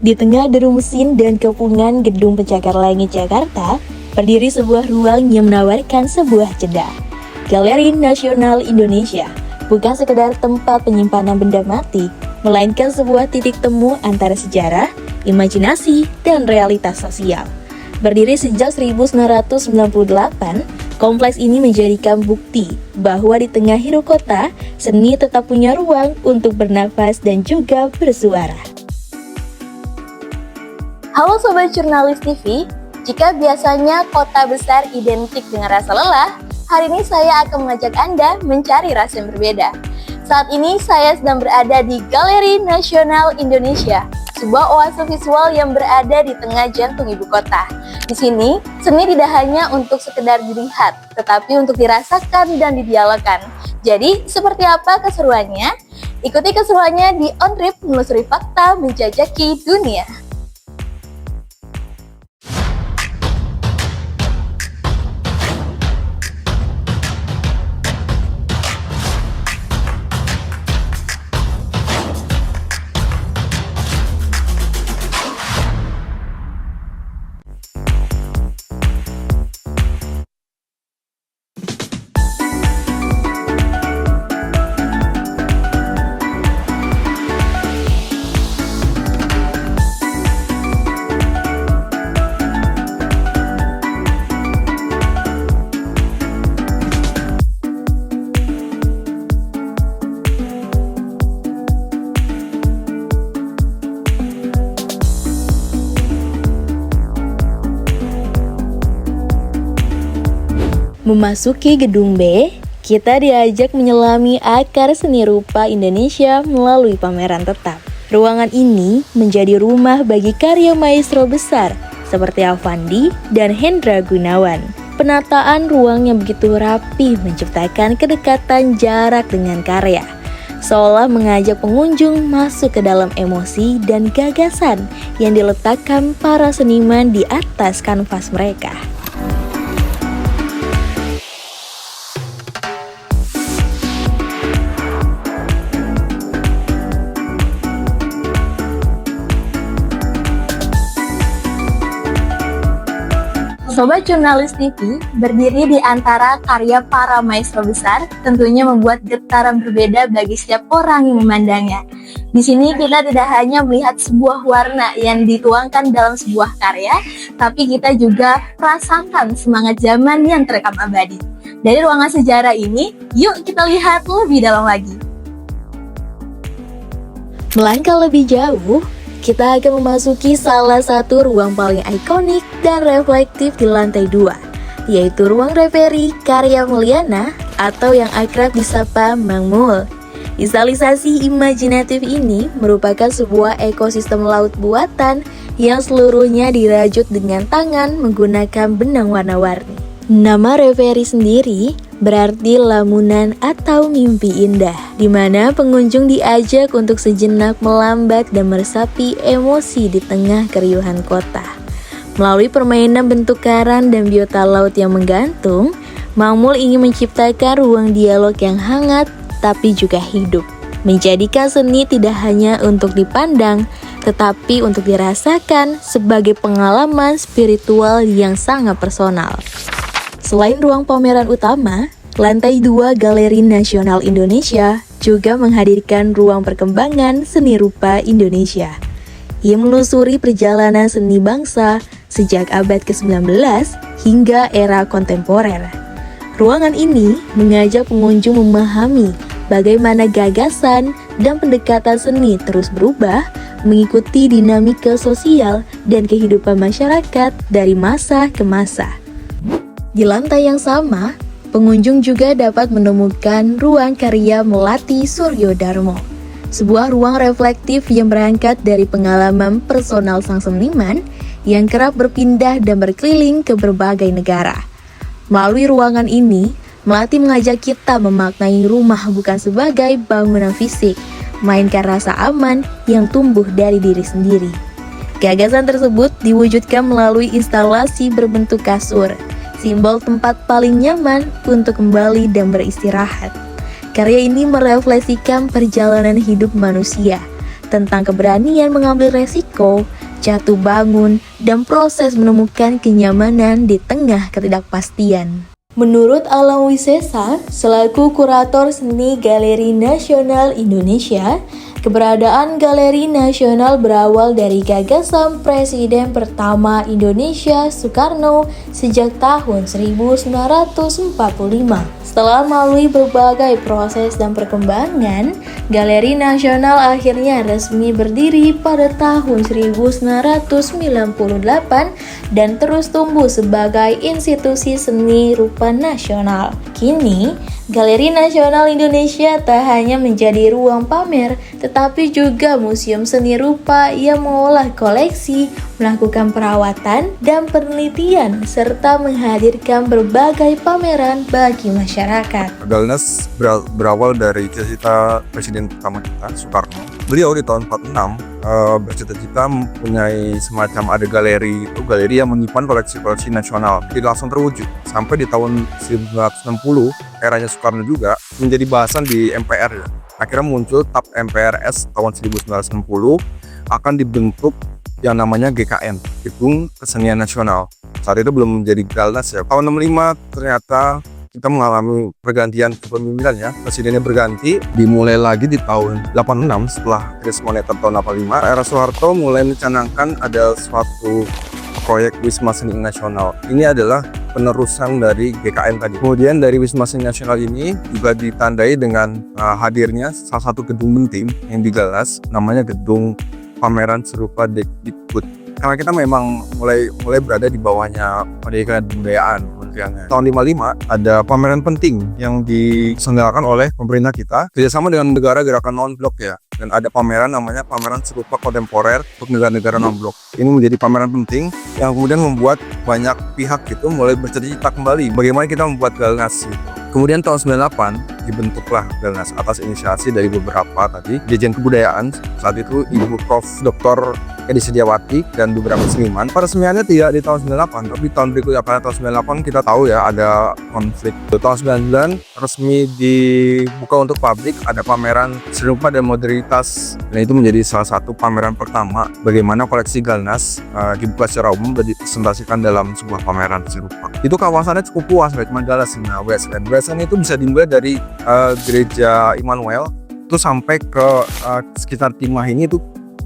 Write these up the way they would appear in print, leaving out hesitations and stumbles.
Di tengah deru mesin dan kepungan gedung pencakar langit Jakarta, berdiri sebuah ruang yang menawarkan sebuah jeda. Galeri Nasional Indonesia bukan sekedar tempat penyimpanan benda mati, melainkan sebuah titik temu antara sejarah, imajinasi, dan realitas sosial. Berdiri sejak 1998, kompleks ini menjadikan bukti bahwa di tengah hiruk kota, seni tetap punya ruang untuk bernafas dan juga bersuara. Halo Sobat Jurnalis TV, jika biasanya kota besar identik dengan rasa lelah, hari ini saya akan mengajak Anda mencari rasa yang berbeda. Saat ini saya sedang berada di Galeri Nasional Indonesia, sebuah oase visual yang berada di tengah jantung ibu kota. Di sini, seni tidak hanya untuk sekedar dilihat, tetapi untuk dirasakan dan didialogkan. Jadi, seperti apa keseruannya? Ikuti keseruannya di On Trip menelusuri fakta menjajaki dunia. Memasuki gedung B, kita diajak menyelami akar seni rupa Indonesia melalui pameran tetap. Ruangan ini menjadi rumah bagi karya maestro besar seperti Affandi dan Hendra Gunawan. Penataan ruang yang begitu rapi menciptakan kedekatan jarak dengan karya, seolah mengajak pengunjung masuk ke dalam emosi dan gagasan yang diletakkan para seniman di atas kanvas mereka. Sobat Jurnalis TV, berdiri di antara karya para maestro besar tentunya membuat getaran berbeda bagi setiap orang yang memandangnya. Di sini kita tidak hanya melihat sebuah warna yang dituangkan dalam sebuah karya, tapi kita juga rasakan semangat zaman yang terekam abadi. Dari ruangan sejarah ini, yuk kita lihat lebih dalam lagi. Melangkah lebih jauh, kita akan memasuki salah satu ruang paling ikonik dan reflektif di lantai 2, yaitu ruang Reverie karya Mulyana atau yang akrab disapa Mang Mul. Instalisasi imajinatif ini merupakan sebuah ekosistem laut buatan yang seluruhnya dirajut dengan tangan menggunakan benang warna-warni. Nama Reverie sendiri berarti lamunan atau mimpi indah, di mana pengunjung diajak untuk sejenak melambat dan meresapi emosi di tengah keriuhan kota. Melalui permainan bentuk karang dan biota laut yang menggantung, Mang Mul ingin menciptakan ruang dialog yang hangat tapi juga hidup, menjadikan seni tidak hanya untuk dipandang, tetapi untuk dirasakan sebagai pengalaman spiritual yang sangat personal. Selain ruang pameran utama, lantai 2 Galeri Nasional Indonesia juga menghadirkan ruang perkembangan seni rupa Indonesia. Ia menelusuri perjalanan seni bangsa sejak abad ke-19 hingga era kontemporer. Ruangan ini mengajak pengunjung memahami bagaimana gagasan dan pendekatan seni terus berubah mengikuti dinamika sosial dan kehidupan masyarakat dari masa ke masa. Di lantai yang sama, pengunjung juga dapat menemukan ruang karya Melati Suryodarmo, sebuah ruang reflektif yang berangkat dari pengalaman personal sang seniman yang kerap berpindah dan berkeliling ke berbagai negara. Melalui ruangan ini, Melati mengajak kita memaknai rumah bukan sebagai bangunan fisik, melainkan rasa aman yang tumbuh dari diri sendiri. Gagasan tersebut diwujudkan melalui instalasi berbentuk kasur, simbol tempat paling nyaman untuk kembali dan beristirahat. Karya ini merefleksikan perjalanan hidup manusia, tentang keberanian mengambil resiko, jatuh bangun, dan proses menemukan kenyamanan di tengah ketidakpastian. Menurut Alam Wisesa, selaku kurator seni Galeri Nasional Indonesia, keberadaan Galeri Nasional berawal dari gagasan Presiden pertama Indonesia Soekarno sejak tahun 1945. Setelah melalui berbagai proses dan perkembangan, Galeri Nasional akhirnya resmi berdiri pada tahun 1998 dan terus tumbuh sebagai institusi seni rupa nasional. Kini, Galeri Nasional Indonesia tak hanya menjadi ruang pamer, tetapi juga museum seni rupa yang mengolah koleksi, melakukan perawatan dan penelitian, serta menghadirkan berbagai pameran bagi masyarakat. Galnas berawal dari cita-cita Presiden pertama kita, Soekarno. Beliau di tahun 46 bercita-cita mempunyai semacam ada galeri yang menyimpan koleksi-koleksi nasional. Jadi langsung terwujud sampai di tahun 1960, eranya Soekarno juga menjadi bahasan di MPR ya. Akhirnya muncul TAP MPRS tahun 1960 akan dibentuk yang namanya GKN, Gedung Kesenian Nasional. Saat itu belum menjadi Galnas ya. Tahun 65 ternyata kita mengalami pergantian kepemimpinan ya. Presidennya berganti, dimulai lagi di tahun 86 setelah krisis moneter tahun 85. Era Soeharto mulai mencanangkan ada suatu proyek Wisma Seni Nasional. Ini adalah penerusan dari GKN tadi. Kemudian dari Wisma Seni Nasional ini juga ditandai dengan hadirnya salah satu gedung penting yang digagas, namanya Gedung Pameran Serupa Dikbud. Karena kita memang mulai berada di bawahnya Pendidikan dan Kebudayaan. Tahun 55 ada pameran penting yang diselenggarakan oleh pemerintah kita kerjasama dengan negara gerakan non-blok ya, dan ada pameran namanya Pameran Serupa Kontemporer untuk negara-negara non-blok. Ini menjadi pameran penting yang kemudian membuat banyak pihak itu mulai bercita-cita kembali bagaimana kita membuat Galnas. Kemudian tahun 98 dibentuklah Galnas atas inisiasi dari beberapa tadi Dirjen Kebudayaan, saat itu Ibu Prof. Dr. Edi Sediawati dan beberapa seniman. Peresmiannya tidak di tahun 98, tapi tahun berikutnya pada tahun 98 kita tahu ya ada konflik. Tahun 99 resmi dibuka untuk publik, ada pameran serupa dan modernitas, dan itu menjadi salah satu pameran pertama bagaimana koleksi Galnas dibuka secara umum dan dipresentasikan dalam sebuah pameran serupa. Itu kawasannya cukup luas, cuma Galnas. Nah, WSN itu bisa dimulai dari gereja Immanuel itu sampai ke sekitar Timah ini tuh.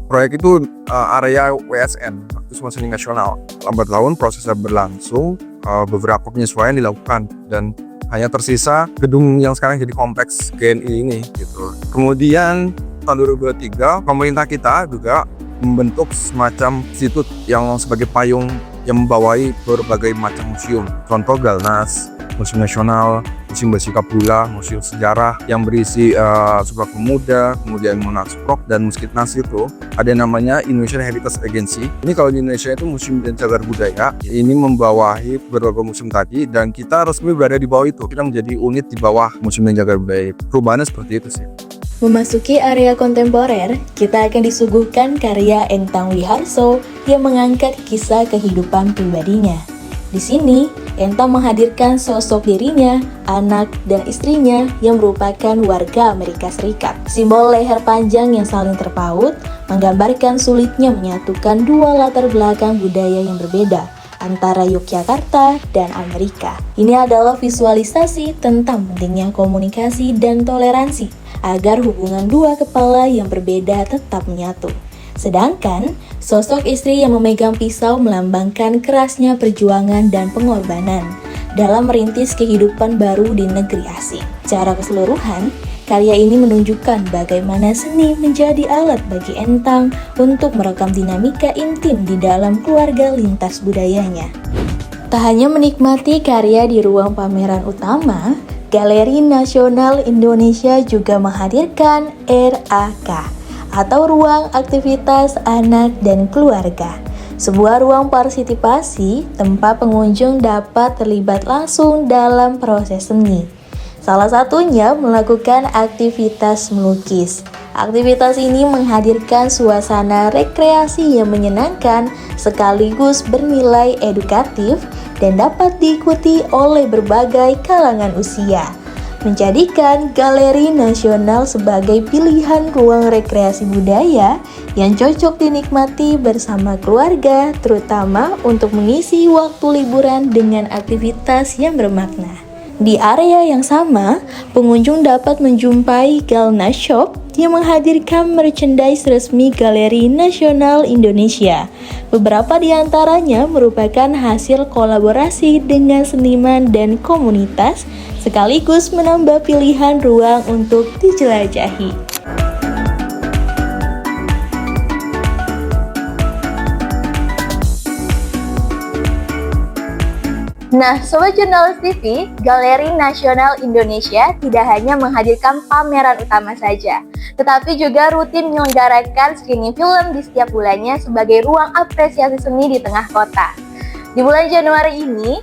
Proyek itu area WSN, Wisma Seni Nasional. Lambat laun prosesnya berlangsung, beberapa penyesuaian dilakukan dan hanya tersisa gedung yang sekarang jadi kompleks GNI ini gitu. Kemudian tahun 2023 pemerintah kita juga membentuk semacam institut yang sebagai payung yang membawai berbagai macam museum. Contoh Galnas, Museum Nasional, Museum Besi Kapula, Museum Sejarah yang berisi Sumpah Pemuda, kemudian Monas Prok dan Muskitnas itu ada yang namanya Indonesian Heritage Agency. Ini kalau di Indonesia itu Museum dan Cagar Budaya. Ini membawahi beberapa museum tadi dan kita resmi berada di bawah itu. Kita menjadi unit di bawah Museum dan Cagar Budaya. Perubahannya seperti itu sih. Memasuki area kontemporer, kita akan disuguhkan karya Entang Wiharso yang mengangkat kisah kehidupan pribadinya. Di sini, Entang menghadirkan sosok dirinya, anak, dan istrinya yang merupakan warga Amerika Serikat. Simbol leher panjang yang saling terpaut menggambarkan sulitnya menyatukan dua latar belakang budaya yang berbeda antara Yogyakarta dan Amerika. Ini adalah visualisasi tentang pentingnya komunikasi dan toleransi agar hubungan dua kepala yang berbeda tetap menyatu. Sedangkan sosok istri yang memegang pisau melambangkan kerasnya perjuangan dan pengorbanan dalam merintis kehidupan baru di negeri asing. Secara keseluruhan, karya ini menunjukkan bagaimana seni menjadi alat bagi Entang untuk merekam dinamika intim di dalam keluarga lintas budayanya. Tak hanya menikmati karya di ruang pameran utama, Galeri Nasional Indonesia juga menghadirkan RAK atau Ruang Aktivitas Anak dan Keluarga, sebuah ruang partisipasi tempat pengunjung dapat terlibat langsung dalam proses seni. Salah satunya melakukan aktivitas melukis. Aktivitas ini menghadirkan suasana rekreasi yang menyenangkan sekaligus bernilai edukatif dan dapat diikuti oleh berbagai kalangan usia. menjadikan Galeri Nasional sebagai pilihan ruang rekreasi budaya yang cocok dinikmati bersama keluarga, terutama untuk mengisi waktu liburan dengan aktivitas yang bermakna. Di area yang sama, pengunjung dapat menjumpai Galna Shop yang menghadirkan merchandise resmi Galeri Nasional Indonesia. Beberapa di antaranya merupakan hasil kolaborasi dengan seniman dan komunitas, sekaligus menambah pilihan ruang untuk dijelajahi. Nah, Sobat Jurnalis TV, Galeri Nasional Indonesia tidak hanya menghadirkan pameran utama saja, tetapi juga rutin menyelenggarakan screening film di setiap bulannya sebagai ruang apresiasi seni di tengah kota. Di bulan Januari ini,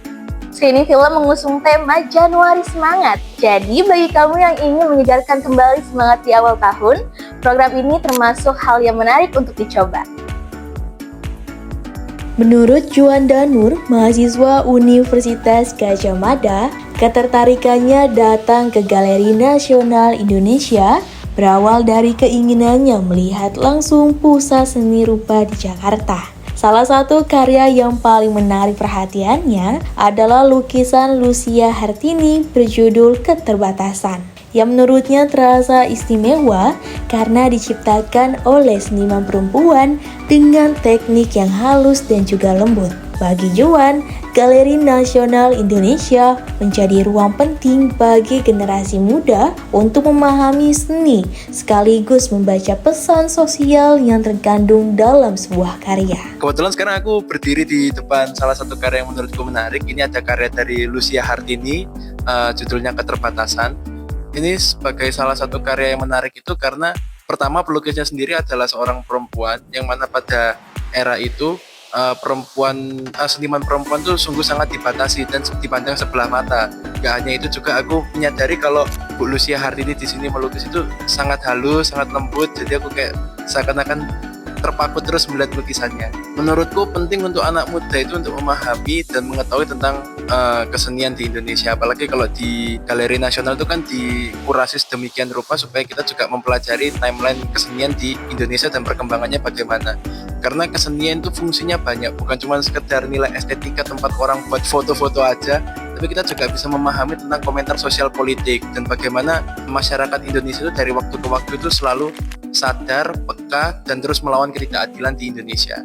screening film mengusung tema Januari Semangat. Jadi, bagi kamu yang ingin menyegarkan kembali semangat di awal tahun, program ini termasuk hal yang menarik untuk dicoba. Menurut Juanda Nur, mahasiswa Universitas Gadjah Mada, ketertarikannya datang ke Galeri Nasional Indonesia berawal dari keinginannya melihat langsung pusat seni rupa di Jakarta. Salah satu karya yang paling menarik perhatiannya adalah lukisan Lucia Hartini berjudul Keterbatasan, yang menurutnya terasa istimewa karena diciptakan oleh seniman perempuan dengan teknik yang halus dan juga lembut. Bagi Juan, Galeri Nasional Indonesia menjadi ruang penting bagi generasi muda untuk memahami seni sekaligus membaca pesan sosial yang terkandung dalam sebuah karya. Kebetulan sekarang aku berdiri di depan salah satu karya yang menurutku menarik. Ini ada karya dari Lucia Hartini, judulnya Keterbatasan. Ini sebagai salah satu karya yang menarik itu karena pertama pelukisnya sendiri adalah seorang perempuan yang mana pada era itu seniman perempuan tuh sungguh sangat dibatasi dan dipandang sebelah mata. Gak hanya itu juga aku menyadari kalau Bu Lucia Hartini di sini melukis itu sangat halus, sangat lembut. Jadi aku kayak seakan-akan terpaku terus melihat lukisannya. Menurutku penting untuk anak muda itu untuk memahami dan mengetahui tentang kesenian di Indonesia. Apalagi kalau di Galeri Nasional itu kan dikurasi sedemikian rupa supaya kita juga mempelajari timeline kesenian di Indonesia dan perkembangannya bagaimana. Karena kesenian itu fungsinya banyak, bukan cuma sekedar nilai estetika tempat orang buat foto-foto aja, tapi kita juga bisa memahami tentang komentar sosial politik dan bagaimana masyarakat Indonesia itu dari waktu ke waktu itu selalu sadar, peka, dan terus melawan ketidakadilan di Indonesia.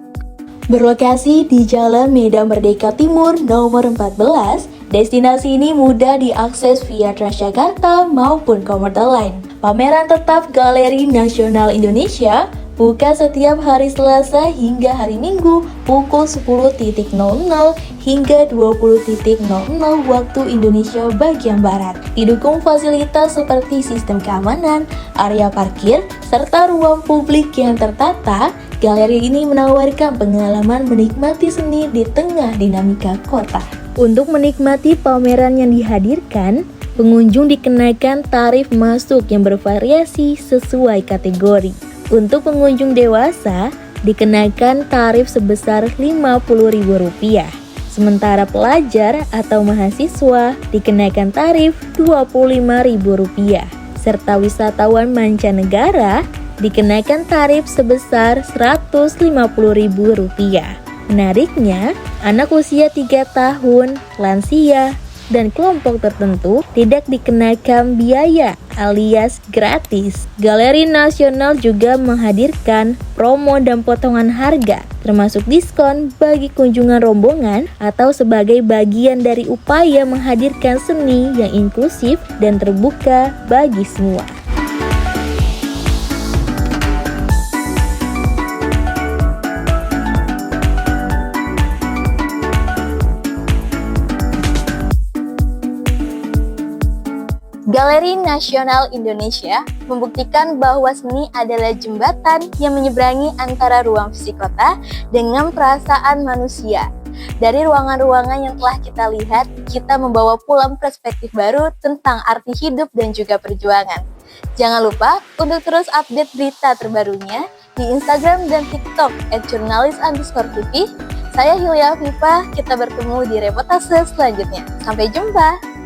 Berlokasi di Jalan Medan Merdeka Timur nomor 14, destinasi ini mudah diakses via Transjakarta maupun komuter lain. Pameran tetap Galeri Nasional Indonesia buka setiap hari Selasa hingga hari Minggu pukul 10.00 hingga 20.00 waktu Indonesia bagian Barat. Didukung fasilitas seperti sistem keamanan, area parkir, serta ruang publik yang tertata, galeri ini menawarkan pengalaman menikmati seni di tengah dinamika kota. Untuk menikmati pameran yang dihadirkan, pengunjung dikenakan tarif masuk yang bervariasi sesuai kategori. Untuk pengunjung dewasa, dikenakan tarif sebesar Rp50.000. Sementara pelajar atau mahasiswa dikenakan tarif Rp25.000. Serta wisatawan mancanegara dikenakan tarif sebesar Rp150.000. Menariknya, anak usia 3 tahun, lansia, dan kelompok tertentu tidak dikenakan biaya alias gratis. Galeri Nasional juga menghadirkan promo dan potongan harga, termasuk diskon bagi kunjungan rombongan atau sebagai bagian dari upaya menghadirkan seni yang inklusif dan terbuka bagi semua. Galeri Nasional Indonesia membuktikan bahwa seni adalah jembatan yang menyeberangi antara ruang fisik kota dengan perasaan manusia. Dari ruangan-ruangan yang telah kita lihat, kita membawa pulang perspektif baru tentang arti hidup dan juga perjuangan. Jangan lupa untuk terus update berita terbarunya di Instagram dan TikTok @jurnalis_tv. Saya Hilya Viva, kita bertemu di reportase selanjutnya. Sampai jumpa!